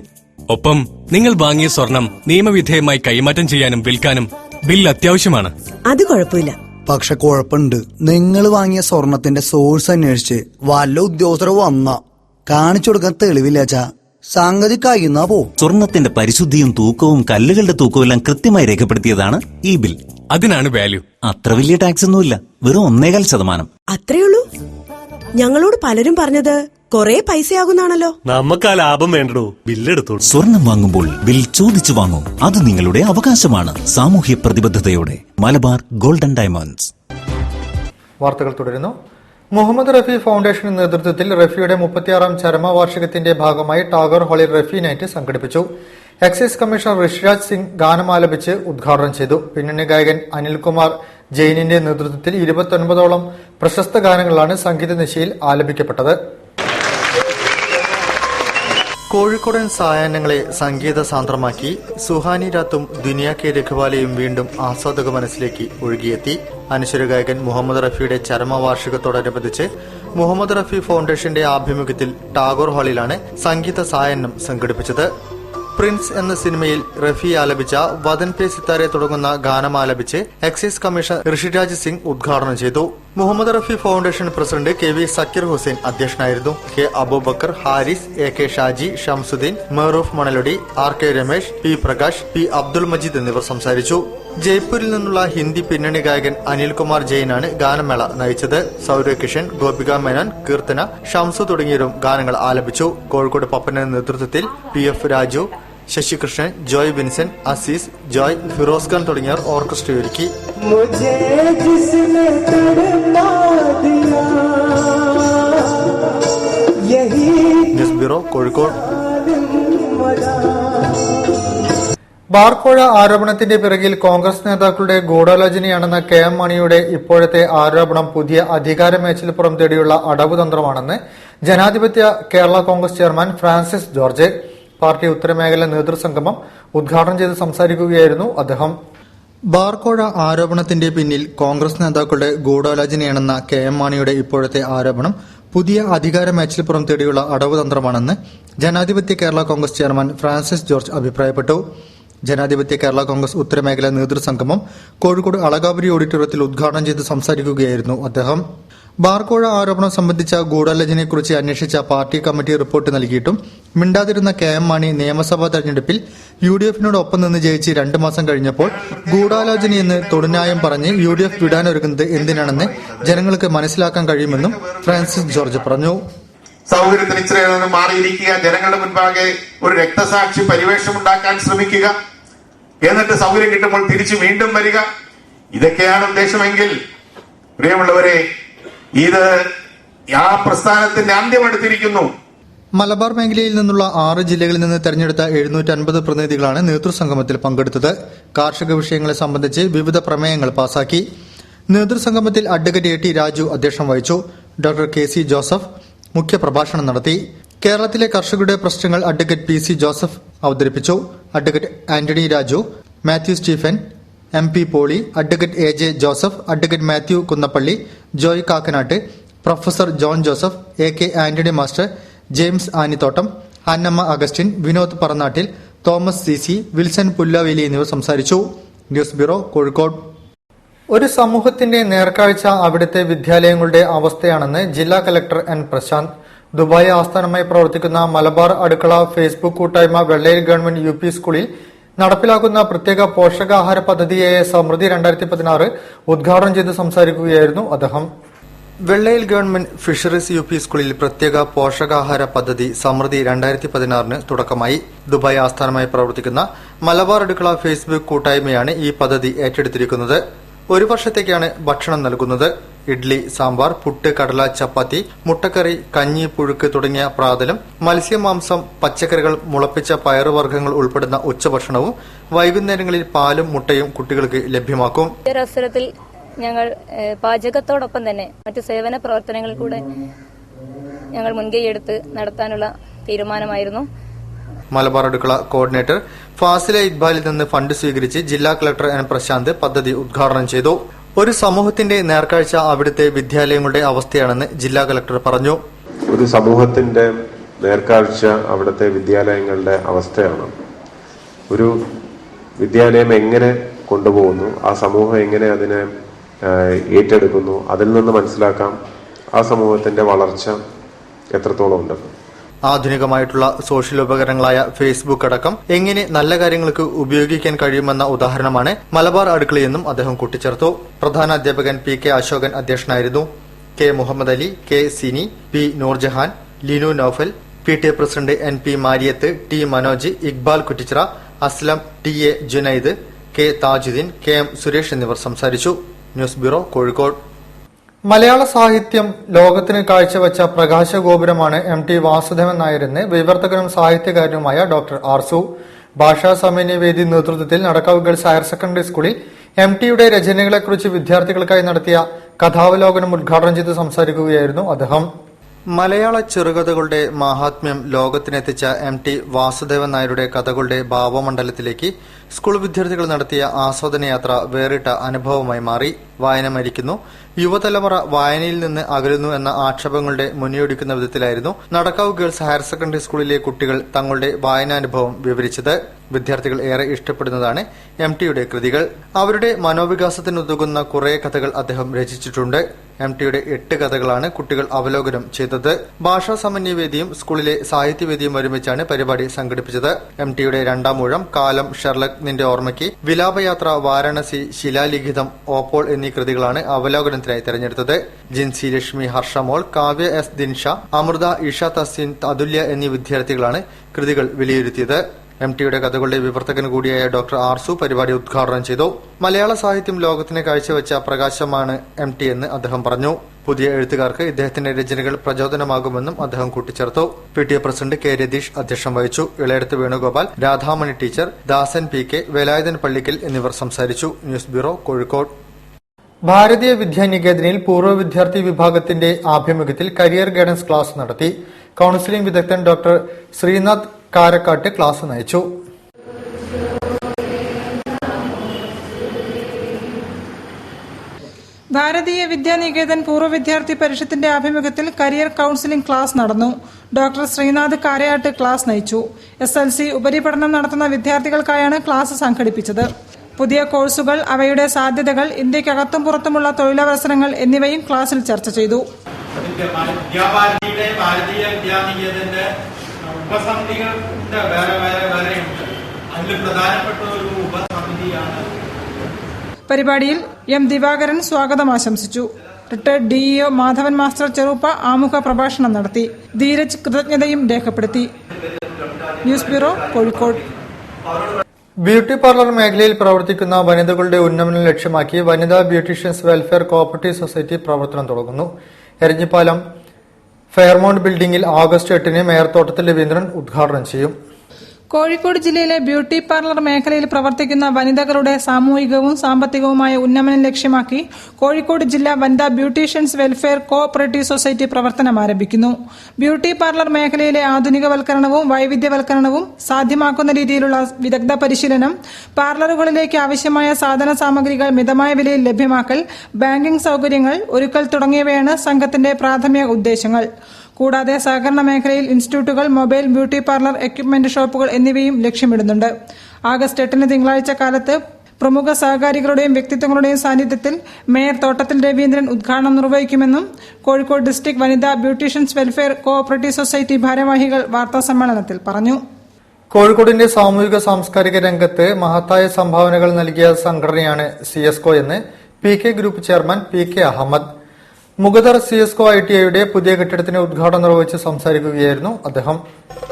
ഒപ്പം നിങ്ങൾ വാങ്ങിയ സ്വർണം നിയമവിധേയമായി കൈമാറ്റം ചെയ്യാനും വിൽക്കാനും ബില്ല് അത്യാവശ്യമാണ്. അത് കുഴപ്പമില്ല. പക്ഷെ കുഴപ്പമുണ്ട്. നിങ്ങൾ വാങ്ങിയ സ്വർണത്തിന്റെ സോഴ്സ് അന്വേഷിച്ച് വല്ല ഉദ്യോഗസ്ഥരോ വന്ന കാണിച്ചു കൊടുക്കാൻ തെളിവില്ലാച്ചാ സംഗതി കഴിയുന്നാ പോ. സ്വർണത്തിന്റെ പരിശുദ്ധിയും തൂക്കവും കല്ലുകളുടെ തൂക്കവും എല്ലാം കൃത്യമായി രേഖപ്പെടുത്തിയതാണ് ഈ ബിൽ. അതിനാണ് വാല്യൂ. അത്ര വലിയ ടാക്സ് ഒന്നുമില്ല, വെറും 1.25%. അത്രയുള്ളൂ? ഞങ്ങളോട് പലരും പറഞ്ഞത് കൊറേ പൈസയാകുന്നാണല്ലോ. നമുക്ക് ആ ലാഭം വേണ്ടോ, ബില്ലെടുത്തോളൂ. സ്വർണം വാങ്ങുമ്പോൾ ബിൽ ചോദിച്ചു വാങ്ങും. അത് നിങ്ങളുടെ അവകാശമാണ്. സാമൂഹ്യ പ്രതിബദ്ധതയോടെ മലബാർ ഗോൾഡൻ ഡയമണ്ട്സ്. വാർത്തകൾ തുടരുന്നു. മുഹമ്മദ് റഫി ഫൗണ്ടേഷൻ നേതൃത്വത്തിൽ റഫിയുടെ 36ാം ചരമവാർഷികത്തിന്റെ ഭാഗമായി ടാഗോർ ഹാളിൽ റഫി നൈറ്റ് സംഘടിപ്പിച്ചു. എക്സൈസ് കമ്മീഷണർ ഋഷിരാജ് സിംഗ് ഗാനം ആലപിച്ച് ഉദ്ഘാടനം ചെയ്തു. പിന്നണി ഗായകൻ അനിൽകുമാർ ജെയിനിന്റെ നേതൃത്വത്തിൽ 29ഓളം പ്രശസ്ത ഗാനങ്ങളാണ് സംഗീത നിശയിൽ ആലപിക്കപ്പെട്ടത്. കോഴിക്കോടൻ സായാഹ്നങ്ങളെ സംഗീത സാന്ദ്രമാക്കി സുഹാനി രാത്തും ദുനിയ കെ രഘുവാലയും വീണ്ടും ആസ്വാദക മനസ്സിലേക്ക് ഒഴുകിയെത്തി. അനശ്വര ഗായകൻ മുഹമ്മദ് റഫിയുടെ ചരമവാർഷികത്തോടനുബന്ധിച്ച് മുഹമ്മദ് റഫി ഫൗണ്ടേഷന്റെ ആഭിമുഖ്യത്തിൽ ടാഗോർ ഹാളിലാണ് സംഗീത സായാഹ്നം സംഘടിപ്പിച്ചത്. പ്രിൻസ് എന്ന സിനിമയിൽ റഫി ആലപിച്ച വദൻ പേ സിത്താരെ തുടങ്ങുന്ന ഗാനം ആലപിച്ച് എക്സൈസ് കമ്മീഷണർ ഋഷിരാജ് സിംഗ് ഉദ്ഘാടനം ചെയ്തു. Muhammad Rafi foundation president KV Zakir Hussain അധ്യക്ഷനായിരുന്നു. K Abubakar, Haris, AK Shaji, Shamsuddin, Mehroof Manalodi, RK Ramesh, P Prakash, P Abdul Majeed എന്നിവർ സംസാരിച്ചു. ജയ്പൂരിൽ നിന്നുള്ള ഹിന്ദി പിന്നണി ഗായകൻ അനിൽകുമാർ ജെയിനാണ് ഗാനമേള നയിച്ചത്. സൗരവ് കിഷൻ, ഗോപിക മേനോൻ, കീർത്തന, ഷംസു തുടങ്ങിയവരും ഗാനങ്ങൾ ആലപിച്ചു. കോഴിക്കോട് പപ്പന്റെ നേതൃത്വത്തിൽ PF Raju, Sasikrishnan, Joy Vincent, Azeez, Joy, Firoz Khan തുടങ്ങിയവർ ഓർക്കസ്ട്രയൊരുക്കി. News bureau, Kozhikode. ബാർക്കോഴ ആരോപണത്തിന്റെ പിറകിൽ കോൺഗ്രസ് നേതാക്കളുടെ ഗൂഢാലോചനയാണെന്ന KM മാണിയുടെ ഇപ്പോഴത്തെ ആരോപണം പുതിയ അധികാരമേച്ചിൽപ്പുറം തേടിയുള്ള അടവുതന്ത്രമാണെന്ന് Janadhipathya Kerala Congress chairman Francis George. Party ഉത്തരമേഖല നേതൃസംഗമം ഉദ്ഘാടനം ചെയ്ത് സംസാരിക്കുകയായിരുന്നു അദ്ദേഹം. ബാർക്കോഴ ആരോപണത്തിന്റെ പിന്നിൽ കോൺഗ്രസ് നേതാക്കളുടെ ഗൂഢാലോചനയാണെന്ന KM മാണിയുടെ ഇപ്പോഴത്തെ ആരോപണം പുതിയ അധികാരമേച്ചിൽപ്പുറം തേടിയുള്ള അടവുതന്ത്രമാണെന്ന് Janadhipathya Kerala Congress chairman Francis George അഭിപ്രായപ്പെട്ടു. ജനാധിപത്യ കേരള കോൺഗ്രസ് ഉത്തരമേഖല നേതൃസംഗമം കോഴിക്കോട് അളകാപുരി ഓഡിറ്റോറിയത്തിൽ ഉദ്ഘാടനം ചെയ്ത് സംസാരിക്കുകയായിരുന്നു അദ്ദേഹം. ബാർക്കോഴ ആരോപണം സംബന്ധിച്ച ഗൂഢാലോചനയെക്കുറിച്ച് അന്വേഷിച്ച പാർട്ടി കമ്മിറ്റി റിപ്പോർട്ട് നൽകിയിട്ടും മിണ്ടാതിരുന്ന KM മാണി നിയമസഭാ തെരഞ്ഞെടുപ്പിൽ UDF-നോടൊപ്പം നിന്ന് ജയിച്ച് 2 മാസം കഴിഞ്ഞപ്പോൾ ഗൂഢാലോചനയെന്ന് തൊടുന്യായം പറഞ്ഞ് UDF വിടാനൊരുങ്ങുന്നത് എന്തിനാണെന്ന് ജനങ്ങൾക്ക് മനസ്സിലാക്കാൻ കഴിയുമെന്നും ഫ്രാൻസിസ് ജോർജ് പറഞ്ഞു. സൗകര്യത്തിന് ഇച്ചിരി മാറിയിരിക്കുക, ജനങ്ങളുടെ മുൻപാകെ ഒരു രക്തസാക്ഷി പരിവേഷമുണ്ടാക്കാൻ ശ്രമിക്കുക, എന്നിട്ട് സൗകര്യം കിട്ടുമ്പോൾ തിരിച്ചു വീണ്ടും വരിക, ഇതൊക്കെയാണ് ഉദ്ദേശമെങ്കിൽ പ്രിയമുള്ളവരെ, ഇത് ആ പ്രസ്ഥാനത്തിന്റെ അന്ത്യമെടുത്തിരിക്കുന്നു. മലബാർ മേഖലയിൽ നിന്നുള്ള 6 ജില്ലകളിൽ നിന്ന് തെരഞ്ഞെടുത്ത 750 പ്രതിനിധികളാണ് നേതൃസംഗമത്തിൽ പങ്കെടുത്തത്. കാർഷിക വിഷയങ്ങളെ സംബന്ധിച്ച് വിവിധ പ്രമേയങ്ങൾ പാസാക്കി. നേതൃസംഗമത്തിൽ അഡ്വക്കേറ്റ് AT രാജു അധ്യക്ഷം വഹിച്ചു. ഡോക്ടർ KC ജോസഫ് മുഖ്യപ്രഭാഷണം നടത്തി. കേരളത്തിലെ കർഷകരുടെ പ്രശ്നങ്ങൾ അഡ്വക്കേറ്റ് PC ജോസഫ് അവതരിപ്പിച്ചു. Advocate Antony Raju, Mathew Stephen, MP Poly, advocate AJ Joseph, advocate Mathew Kunnappally, Joy Kakkanatt, professor John Joseph, AK Antony master, James Anithottam, Annamma Augustine, Vinod Paranattil, Thomas CC, Wilson Pullaveli എന്നിവർ സംസാരിച്ചു. News bureau, Kozhikode. ഒരു സമൂഹത്തിന്റെ നേർക്കാഴ്ച അവിടുത്തെ വിദ്യാലയങ്ങളുടെ അവസ്ഥയാണെന്ന് ജില്ലാ കലക്ടർ N പ്രശാന്ത്. ദുബായ് ആസ്ഥാനമായി പ്രവർത്തിക്കുന്ന മലബാർ അടുക്കള ഫേസ്ബുക്ക് കൂട്ടായ്മ വെള്ളയിൽ ഗവൺമെന്റ് UP സ്കൂളിൽ നടപ്പിലാക്കുന്ന പ്രത്യേക പോഷകാഹാര പദ്ധതിയായ സമൃദ്ധി 2016 ഉദ്ഘാടനം ചെയ്ത് സംസാരിക്കുകയായിരുന്നു അദ്ദേഹം. വെള്ളയിൽ ഗവൺമെന്റ് ഫിഷറീസ് UP സ്കൂളിൽ പ്രത്യേക പോഷകാഹാര പദ്ധതി സമൃദ്ധി 2016 തുടക്കമായി. ദുബായ് ആസ്ഥാനമായി പ്രവർത്തിക്കുന്ന മലബാർ അടുക്കള ഫേസ്ബുക്ക് കൂട്ടായ്മയാണ് ഈ പദ്ധതി ഏറ്റെടുത്തിരിക്കുന്നത്. 1 വർഷത്തേക്കാണ് ഭക്ഷണം നൽകുന്നത്. ഇഡ്ലി, സാമ്പാർ, പുട്ട്, കടല, ചപ്പാത്തി, മുട്ടക്കറി, കഞ്ഞി, പുഴുക്ക് തുടങ്ങിയ പ്രാതലും മത്സ്യമാംസം, പച്ചക്കറികൾ, മുളപ്പിച്ച പയറുവർഗ്ഗങ്ങൾ ഉൾപ്പെടുന്ന ഉച്ചഭക്ഷണവും വൈകുന്നേരങ്ങളിൽ പാലും മുട്ടയും കുട്ടികൾക്ക് ലഭ്യമാക്കും. അവസരത്തിൽ ഞങ്ങൾ പാചകത്തോടൊപ്പം തന്നെ മറ്റ് സേവന പ്രവർത്തനങ്ങൾ കൂടെ ഞങ്ങൾ മുൻകൈയെടുത്ത് നടത്താനുള്ള തീരുമാനമായിരുന്നു. മലബാർ അടുക്കള കോർഡിനേറ്റർ ഫാസില ഇക്ബാലിൽ നിന്ന് ഫണ്ട് സ്വീകരിച്ച് ജില്ലാ കളക്ടർ N പ്രശാന്ത് പദ്ധതി ഉദ്ഘാടനം ചെയ്തു. ഒരു സമൂഹത്തിന്റെ നേർക്കാഴ്ച അവിടുത്തെ വിദ്യാലയങ്ങളുടെ അവസ്ഥയാണെന്ന് ജില്ലാ കളക്ടർ പറഞ്ഞു. ഒരു സമൂഹത്തിന്റെ നേർക്കാഴ്ച അവിടുത്തെ വിദ്യാലയങ്ങളുടെ അവസ്ഥയാണ്. ഒരു വിദ്യാലയം എങ്ങനെ കൊണ്ടുപോകുന്നു, ആ സമൂഹം എങ്ങനെ അതിനെ ഏറ്റെടുക്കുന്നു, അതിൽ നിന്ന് മനസ്സിലാക്കാം ആ സമൂഹത്തിന്റെ വളർച്ച എത്രത്തോളം ഉണ്ടെന്ന്. ആധുനികമായിട്ടുള്ള സോഷ്യൽ ഉപകരണങ്ങളായ ഫേസ്ബുക്ക് അടക്കം എങ്ങനെ നല്ല കാര്യങ്ങൾക്ക് ഉപയോഗിക്കാൻ കഴിയുമെന്ന ഉദാഹരണമാണ് മലബാർ അടുക്കളയെന്നും അദ്ദേഹം കൂട്ടിച്ചേർത്തു. പ്രധാന അധ്യാപകൻ PK അശോകൻ അധ്യക്ഷനായിരുന്നു. K Muhammad Ali, K Sini, P Noorjahan, Linu Naufal, PTA president NP Mariyath, T Manoj, Iqbal Kuttichira, Aslam, TA Junaid, K Thajuddeen, KM Suresh എന്നിവർ സംസാരിച്ചു. News bureau, Kozhikode. മലയാള സാഹിത്യം ലോകത്തിന് കാഴ്ചവെച്ച പ്രകാശഗോപുരമാണ് MT വാസുദേവൻ നായരെന്ന് വിവർത്തകനും സാഹിത്യകാരനുമായ ഡോക്ടർ ആർസു. ഭാഷാ സമന്വയവേദി നേതൃത്വത്തിൽ നടക്കാവ് ഗേൾസ് ഹയർ സെക്കൻഡറി സ്കൂളിൽ MTയുടെ രചനകളെക്കുറിച്ച് വിദ്യാർത്ഥികൾക്കായി നടത്തിയ കഥാവലോകനം ഉദ്ഘാടനം ചെയ്ത് സംസാരിക്കുകയായിരുന്നു അദ്ദേഹം. മലയാള ചെറുകഥകളുടെ മാഹാത്മ്യം ലോകത്തിനെത്തിച്ച MT വാസുദേവൻ നായരുടെ കഥകളുടെ ഭാവമണ്ഡലത്തിലേക്ക് സ്കൂൾ വിദ്യാർത്ഥികൾ നടത്തിയ ആസ്വാദനയാത്ര വേറിട്ട അനുഭവമായി മാറി. വായന മരിക്കുന്നു, യുവതലമുറ വായനയിൽ നിന്ന് അകലുന്നു എന്ന ആക്ഷേപങ്ങളുടെ മുന്നിയൊടിക്കുന്ന വിധത്തിലായിരുന്നു നടക്കാവ് ഗേൾസ് ഹയർ സെക്കൻഡറി സ്കൂളിലെ കുട്ടികൾ തങ്ങളുടെ വായനാനുഭവം വിവരിച്ചത്. വിദ്യാർത്ഥികൾ ഏറെ ഇഷ്ടപ്പെടുന്നതാണ് MTയുടെ കൃതികൾ. അവരുടെ മനോവികാസത്തിനുതകുന്ന കുറെ കഥകൾ അദ്ദേഹം രചിച്ചിട്ടുണ്ട്. MTയുടെ 8 കഥകളാണ് കുട്ടികൾ അവലോകനം ചെയ്തത്. ഭാഷാ സമന്വയവേദിയും സ്കൂളിലെ സാഹിത്യവേദിയും ഒരുമിച്ചാണ് പരിപാടി സംഘടിപ്പിച്ചത്. MTയുടെ 2ാം ഊഴം, കാലം, ഷെർലക്, നിന്റെ ഓർമ്മയ്ക്ക്, വിലാപയാത്ര, വാരാണസി, ശിലാലിഖിതം, ഓപ്പോൾ എന്നീ കൃതികളാണ് അവലോകനത്തിനായി തെരഞ്ഞെടുത്തത്. ജിൻസി ലക്ഷ്മി, ഹർഷമോൾ, കാവ്യ എസ് ദിൻഷ, അമൃത, ഇഷ തസീൻ, അതുല്യ എന്നീ വിദ്യാർത്ഥികളാണ് കൃതികൾ വിലയിരുത്തിയത്. MTയുടെ കഥകളുടെ വിവർത്തകൻ കൂടിയായ ഡോക്ടർ ആർസു പരിപാടി ഉദ്ഘാടനം ചെയ്തു. മലയാള സാഹിത്യം ലോകത്തിന് കാഴ്ചവെച്ച പ്രകാശമാണ് MT എന്ന് അദ്ദേഹം പറഞ്ഞു. പുതിയ എഴുത്തുകാർക്ക് ഇദ്ദേഹത്തിന്റെ രചനകൾ പ്രചോദനമാകുമെന്നും അദ്ദേഹം കൂട്ടിച്ചേർത്തു. PTA president K. രതീഷ് അധ്യക്ഷം വഹിച്ചു. ഇളയടത്ത് വേണുഗോപാൽ, രാധാമണി ടീച്ചർ, ദാസൻ PK, വേലായുധൻ പള്ളിക്കൽ എന്നിവർ സംസാരിച്ചു. News bureau, Kozhikode. ഭാരതീയ വിദ്യാനികേതനിൽ പൂർവ്വ വിദ്യാർത്ഥി വിഭാഗത്തിന്റെ ആഭിമുഖ്യത്തിൽ കരിയർ ഗൈഡൻസ് ക്ലാസ് നടത്തി. കൌൺസിലിംഗ് വിദഗ്ധൻ ഡോക്ടർ ശ്രീനാഥ് കാരക്കാട്ട് ക്ലാസ് നയിച്ചു. ഭാരതീയ വിദ്യാനികേതൻ പൂർവ്വ വിദ്യാർത്ഥി പരിഷത്തിന്റെ ആഭിമുഖ്യത്തിൽ കരിയർ കൌൺസിലിംഗ് ക്ലാസ് നടന്നു. ഡോക്ടർ ശ്രീനാഥ് കാരയാട്ട് ക്ലാസ് നയിച്ചു. SLC ഉപരിപഠനം നടത്തുന്ന വിദ്യാർത്ഥികൾക്കായാണ് ക്ലാസ് സംഘടിപ്പിച്ചത്. പുതിയ കോഴ്സുകൾ, അവയുടെ സാധ്യതകൾ, ഇന്ത്യക്കകത്തും പുറത്തുമുള്ള തൊഴിലവസരങ്ങൾ എന്നിവയും ക്ലാസ്സിൽ ചർച്ച ചെയ്തു. ഭാരതീയ വിദ്യാനികേതന്റെ ഉപസമിതികളുടെ വേറെയുണ്ട്. അതിൽ പ്രധാനപ്പെട്ട ഒരു ഉപസമിതിയാണ്. പരിപാടിയിൽ M. ദിവാകരൻ സ്വാഗതം ആശംസിച്ചു. റിട്ടയർഡ് DEO മാധവൻ മാസ്റ്റർ ചെറുപ്പ ആമുഖ പ്രഭാഷണം നടത്തി. ധീരജ് കൃതജ്ഞതയും രേഖപ്പെടുത്തി. News bureau, Kozhikode. Beauty parlour മേഖലയിൽ പ്രവർത്തിക്കുന്ന വനിതകളുടെ ഉന്നമനം ലക്ഷ്യമാക്കി വനിതാ ബ്യൂട്ടീഷ്യൻസ് വെൽഫെയർ കോഓപ്പറേറ്റീവ് സൊസൈറ്റി പ്രവർത്തനം തുടങ്ങുന്നു. എരഞ്ഞിപ്പാലം ഫെയർമൗണ്ട് ബിൽഡിംഗിൽ ആഗസ്റ്റ് 8-ന് മേയർ തോട്ടത്തിൽ രവീന്ദ്രൻ ഉദ്ഘാടനം ചെയ്യും. കോഴിക്കോട് ജില്ലയിലെ ബ്യൂട്ടി പാർലർ മേഖലയിൽ പ്രവർത്തിക്കുന്ന വനിതകളുടെ സാമൂഹികവും സാമ്പത്തികവുമായ ഉന്നമനം ലക്ഷ്യമാക്കി കോഴിക്കോട് ജില്ലാ വനിതാ ബ്യൂട്ടീഷ്യൻസ് വെൽഫെയർ കോഓപ്പറേറ്റീവ് സൊസൈറ്റി പ്രവർത്തനം ആരംഭിക്കുന്നു. ബ്യൂട്ടി പാർലർ മേഖലയിലെ ആധുനികവൽക്കരണവും വൈവിധ്യവൽക്കരണവും സാധ്യമാക്കുന്ന രീതിയിലുള്ള വിദഗ്ധ പരിശീലനം, പാർലറുകളിലേക്ക് ആവശ്യമായ സാധന സാമഗ്രികൾ മിതമായ വിലയിൽ ലഭ്യമാക്കൽ, ബാങ്കിംഗ് സൌകര്യങ്ങൾ ഒരുക്കൽ തുടങ്ങിയവയാണ് സംഘത്തിന്റെ പ്രാഥമിക ഉദ്ദേശങ്ങൾ. കൂടാതെ സഹകരണ മേഖലയിൽ ഇൻസ്റ്റിറ്റ്യൂട്ടുകൾ, മൊബൈൽ ബ്യൂട്ടി പാർലർ, എക്യുപ്മെന്റ് ഷോപ്പുകൾ എന്നിവയും ലക്ഷ്യമിടുന്നുണ്ട്. ആഗസ്റ്റ് 8-ന് തിങ്കളാഴ്ച കാലത്ത് പ്രമുഖ സഹകാരികളുടെയും വ്യക്തിത്വങ്ങളുടെയും സാന്നിധ്യത്തിൽ മേയർ തോട്ടത്തിൽ രവീന്ദ്രൻ ഉദ്ഘാടനം നിർവഹിക്കുമെന്നും കോഴിക്കോട് ഡിസ്ട്രിക്ട് വനിതാ ബ്യൂട്ടീഷ്യൻസ് വെൽഫെയർ കോഓപ്പറേറ്റീവ് സൊസൈറ്റി ഭാരവാഹികൾ വാർത്താസമ്മേളനത്തിൽ പറഞ്ഞു. കോഴിക്കോടിന്റെ സാമൂഹിക സാംസ്കാരിക രംഗത്ത് മഹത്തായ സംഭാവനകൾ നൽകിയ സംഘടനയാണ് CSCO എന്ന് PK group chairman PK Ahammed. Mugadar CSCO ITIയുടെ പുതിയ കെട്ടിടത്തിന് ഉദ്ഘാടനം നിർവഹിച്ച് സംസാരിക്കുകയായിരുന്നു അദ്ദേഹം.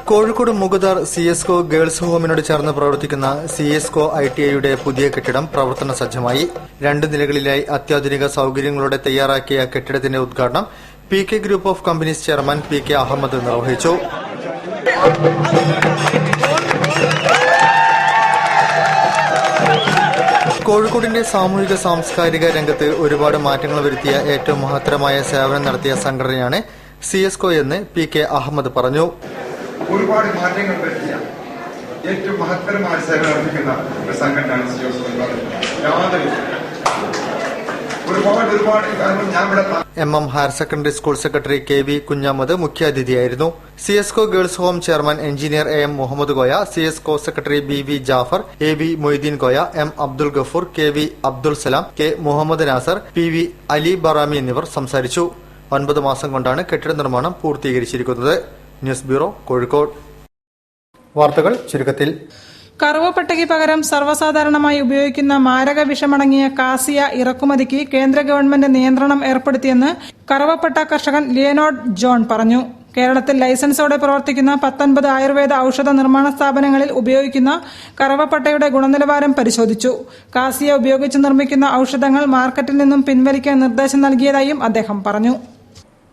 കോഴിക്കോട് മുഗദർ CSCO ഗേൾസ് ഹോമിനോട് ചേർന്ന് പ്രവർത്തിക്കുന്ന CSCO ITIയുടെ പുതിയ കെട്ടിടം പ്രവർത്തന സജ്ജമായി. 2 നിലകളിലായി അത്യാധുനിക സൌകര്യങ്ങളോടെ തയ്യാറാക്കിയ കെട്ടിടത്തിന്റെ ഉദ്ഘാടനം PK group of companies chairman PK Ahammed നിർവഹിച്ചു. കോഴിക്കോടിന്റെ സാമൂഹിക സാംസ്കാരിക രംഗത്ത് ഒരുപാട് മാറ്റങ്ങൾ വരുത്തിയ ഏറ്റവും മഹത്തരമായ സേവനം നടത്തിയ സംഘടനയാണ് CSCO എന്ന് PK അഹമ്മദ് പറഞ്ഞു. ഒരുപാട് മാറ്റങ്ങൾ വരുത്തിയ ഏറ്റവും മഹത്തരമായ സേവനം നടത്തിക്കുന്ന ഒരു സംഘടനയാണ് CSCO. ഒരുപാട് കാരണം ഞാൻ ഇവിടെ MM higher secondary school secretary KV Kunhammad മുഖ്യാതിഥിയായിരുന്നു. CSCO girls home chairman engineer AM Muhammad Koya, CSCO secretary BV Jaffer, AV Moideen Koya, M Abdul Gafoor, KV Abdul Salam, K Muhammad Nasar, PV Ali Barami എന്നിവർ സംസാരിച്ചു. 9 മാസം കൊണ്ടാണ് കെട്ടിട നിർമ്മാണം പൂർത്തീകരിച്ചിരിക്കുന്നത്. News bureau, Kozhikode. വാർത്തകൾ ചുരുക്കത്തിൽ. കറുവപ്പട്ടയ്ക്ക് പകരം സർവ്വസാധാരണമായി ഉപയോഗിക്കുന്ന മാരക വിഷമടങ്ങിയ കാസിയ ഇറക്കുമതിക്ക് കേന്ദ്ര ഗവൺമെന്റ് നിയന്ത്രണം ഏർപ്പെടുത്തിയെന്ന് കറുവപ്പട്ട കർഷകൻ ലിയനോഡ് ജോൺ പറഞ്ഞു. കേരളത്തിൽ ലൈസൻസോടെ പ്രവർത്തിക്കുന്ന 19 ആയുർവേദ ഔഷധ നിർമ്മാണ സ്ഥാപനങ്ങളിൽ ഉപയോഗിക്കുന്ന കറുവപ്പട്ടയുടെ ഗുണനിലവാരം പരിശോധിച്ചു. കാസിയ ഉപയോഗിച്ച് നിർമ്മിക്കുന്ന ഔഷധങ്ങൾ മാർക്കറ്റിൽ നിന്നും പിൻവലിക്കാൻ നിർദ്ദേശം നൽകിയതായും അദ്ദേഹം പറഞ്ഞു.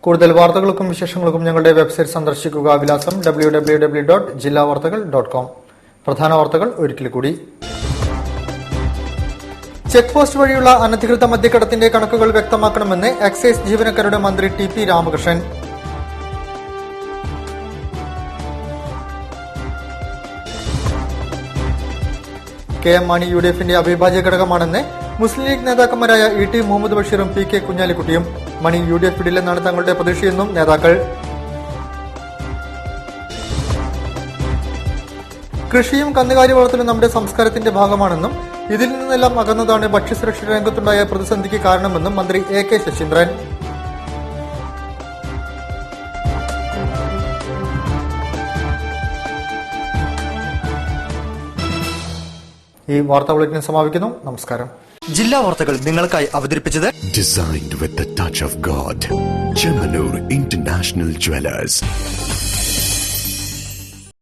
കൂടുതൽ വാർത്തകൾക്കും വിശേഷങ്ങൾക്കും ഞങ്ങളുടെ വെബ്സൈറ്റ് സന്ദർശിക്കുക. വിലാസം www.jillavartakal.com. പ്രധാന വാർത്തകൾ ഒരിക്കൽ കൂടി. ചെക്ക് പോസ്റ്റ് വഴിയുള്ള അനധികൃത മദ്യക്കടത്തിന്റെ കണക്കുകൾ വ്യക്തമാക്കണമെന്ന് എക്സൈസ് ജീവനക്കാരുടെ മന്ത്രി TP രാമകൃഷ്ണൻ. KM മാണി UDFന്റെ അവിഭാജ്യ ഘടകമാണെന്ന് Muslim League നേതാക്കന്മാരായ ET Muhammad ബഷീറും PK കുഞ്ഞാലിക്കുട്ടിയും. Mani UDF വിടില്ലെന്നാണ് തങ്ങളുടെ പ്രതീക്ഷയെന്നും നേതാക്കൾ. കൃഷിയും കന്നുകാലി വളർത്തലും നമ്മുടെ സംസ്കാരത്തിന്റെ ഭാഗമാണെന്നും ഇതിൽ നിന്നെല്ലാം അകന്നതാണ് ഭക്ഷ്യസുരക്ഷ രംഗത്തുണ്ടായ പ്രതിസന്ധിക്ക് കാരണമെന്നും മന്ത്രി AK ശശീന്ദ്രൻ. ഈ വാർത്താ ബുള്ളറ്റിൻ സമാപിക്കുന്നു. നമസ്കാരം. ജില്ലാ വാർത്തകൾ നിങ്ങൾക്കായി അവതരിപ്പിച്ചത് Designed with the touch of God. Chemanur International Jewelers.